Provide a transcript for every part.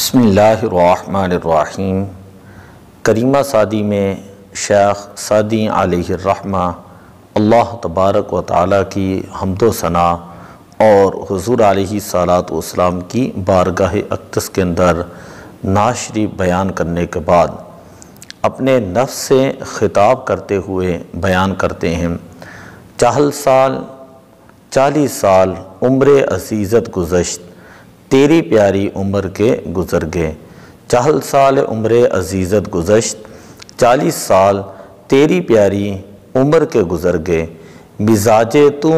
بسم اللہ الرحمن الرحیم۔ کریمہ سعدی میں شیخ سعدی علیہ الرحمہ اللہ تبارک و تعالیٰ کی حمد و ثنا اور حضور علیہ الصلاۃ والسلام کی بارگاہ اقدس کے اندر ناشری بیان کرنے کے بعد اپنے نفس سے خطاب کرتے ہوئے بیان کرتے ہیں، 40 سال عمر عزیزت گزشت، تیری پیاری عمر کے گزر گئے۔ 40 سال عمر عزیزت گزشت، 40 سال تیری پیاری عمر کے گزر گئے۔ مزاج تو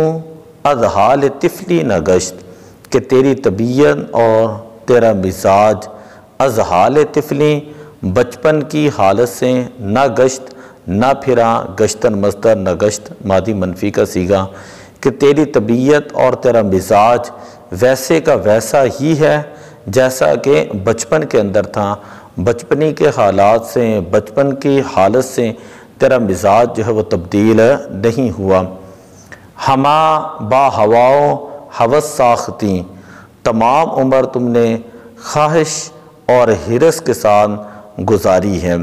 از حال طفلی نہ گشت، کہ تیری طبیعت اور تیرا مزاج از حال طفلی بچپن کی حالت سے نہ گشت نہ پھرا، گشتن مصدر نہ گشت ماضی منفی کا صیغہ، کہ تیری طبیعت اور تیرا مزاج ویسے کا ویسا ہی ہے جیسا کہ بچپن کے اندر تھا۔ بچپنی کے حالات سے، بچپن کی حالت سے تیرا مزاج جو ہے وہ تبدیل نہیں ہوا۔ ہما با ہواؤ ہوس ساختی، تمام عمر تم نے خواہش اور حرص کے ساتھ گزاری ہے۔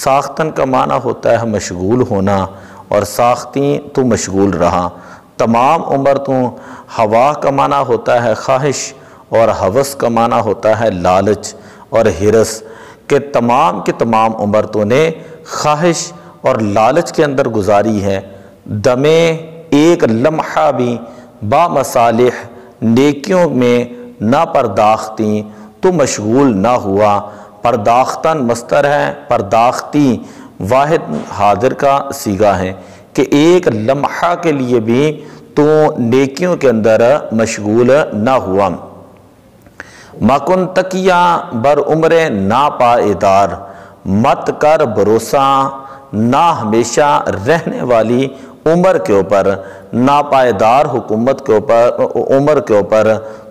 ساختن کا معنی ہوتا ہے مشغول ہونا، اور ساختی تو مشغول رہا۔ تمام عمر تو ہوا کا معنی ہوتا ہے خواہش، اور ہوس کا معنی ہوتا ہے لالچ اور حرص، کہ تمام کی تمام عمر تو نے خواہش اور لالچ کے اندر گزاری ہے۔ دمے ایک لمحہ بھی با مصالح، نیکیوں میں نہ پرداختی، تو مشغول نہ ہوا۔ پرداختن مصدر ہے، پرداختی واحد حاضر کا صیغہ ہے، کہ ایک لمحہ کے لیے بھی تو نیکیوں کے اندر مشغول نہ ہوا۔ مکن تکیہ بر عمر ناپائیدار، مت کر بھروسہ نہ ہمیشہ رہنے والی عمر کے اوپر، ناپائیدار حکومت کے اوپر، عمر کے اوپر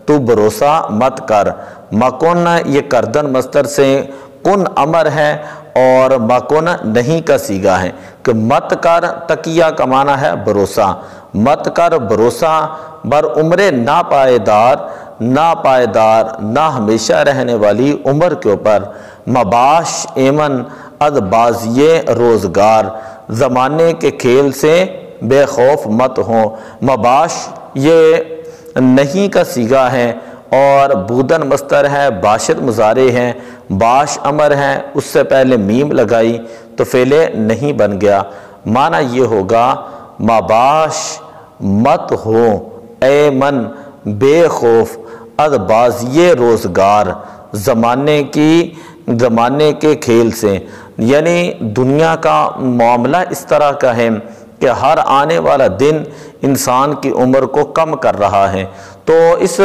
تو بھروسہ مت کر۔ مکن یہ کردن مصدر سے کن امر ہے، اور مکن نہیں کا صیغہ ہے، کہ مت کر تکیہ کا معنی ہے بھروسہ، مت کر بھروسہ بر عمر ناپائیدار، ناپائیدار نہ ہمیشہ رہنے والی عمر کے اوپر۔ مباش ایمن از بازی روزگار، زمانے کے کھیل سے بے خوف مت ہو۔ مباش یہ نہیں کا صیغہ ہے، اور بودن مصدر ہے، باشر مضارع ہے، باش امر ہے، اس سے پہلے میم لگائی تو فعل نہیں بن گیا۔ معنی یہ ہوگا مباش مت ہو، اے من بے خوف، از بازی روزگار، زمانے کے کھیل سے، یعنی دنیا کا معاملہ اس طرح کا ہے کہ ہر آنے والا دن انسان کی عمر کو کم کر رہا ہے۔ تو اس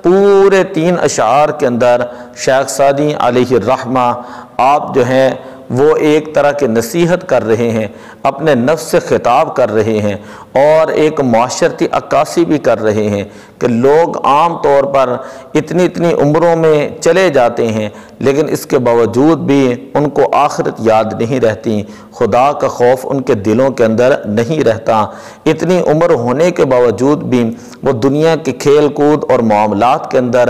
پورے 3 اشعار کے اندر شیخ سعدی علیہ الرحمہ آپ جو ہیں وہ ایک طرح کی نصیحت کر رہے ہیں، اپنے نفس سے خطاب کر رہے ہیں، اور ایک معاشرتی عکاسی بھی کر رہے ہیں کہ لوگ عام طور پر اتنی عمروں میں چلے جاتے ہیں، لیکن اس کے باوجود بھی ان کو آخرت یاد نہیں رہتی، خدا کا خوف ان کے دلوں کے اندر نہیں رہتا۔ اتنی عمر ہونے کے باوجود بھی وہ دنیا کے کھیل کود اور معاملات کے اندر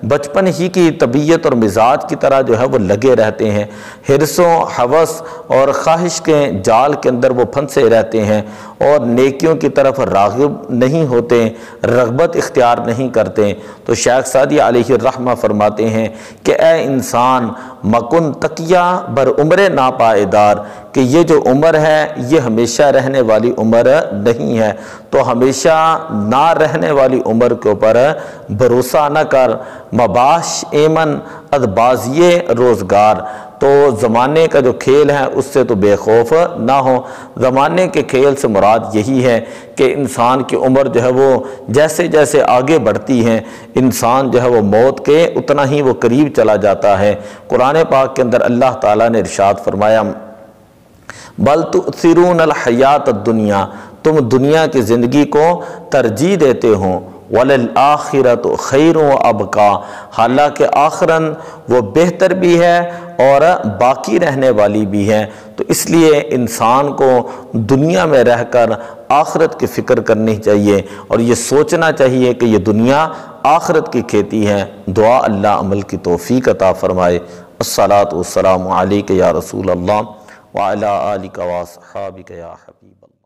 بچپن ہی کی طبیعت اور مزاج کی طرح جو ہے وہ لگے رہتے ہیں، حرص و ہوس اور خواہش کے جال کے اندر وہ پھنسے رہتے ہیں، اور نیکیوں کی طرف راغب نہیں ہوتے، رغبت اختیار نہیں کرتے۔ تو شیخ سعدی علیہ الرحمہ فرماتے ہیں کہ اے انسان، مکن تکیہ بر عمر ناپائیدار، کہ یہ جو عمر ہے یہ ہمیشہ رہنے والی عمر نہیں ہے، تو ہمیشہ نہ رہنے والی عمر کے اوپر بھروسہ نہ کر۔ مباش ایمن از بازی روزگار، تو زمانے کا جو کھیل ہے اس سے تو بے خوف نہ ہو۔ زمانے کے کھیل سے مراد یہی ہے کہ انسان کی عمر جو ہے وہ جیسے جیسے آگے بڑھتی ہے، انسان جو ہے وہ موت کے اتنا ہی وہ قریب چلا جاتا ہے۔ قرآن پاک کے اندر اللہ تعالیٰ نے ارشاد فرمایا، بل تؤثرون الحیات الدنیا، تم دنیا کی زندگی کو ترجیح دیتے ہو، وَلِلْآخِرَةُ خَيْرٌ وَأَبْقَىٰ، حالانکہ آخرت وہ بہتر بھی ہے اور باقی رہنے والی بھی ہے۔ تو اس لیے انسان کو دنیا میں رہ کر آخرت کی فکر کرنی چاہیے، اور یہ سوچنا چاہیے کہ یہ دنیا آخرت کی کھیتی ہیں۔ دعا اللہ عمل کی توفیق عطا فرمائے۔ الصلاۃ والسلام علیک یا رسول اللہ وعلی آلک واصحابک یا حبیب اللہ۔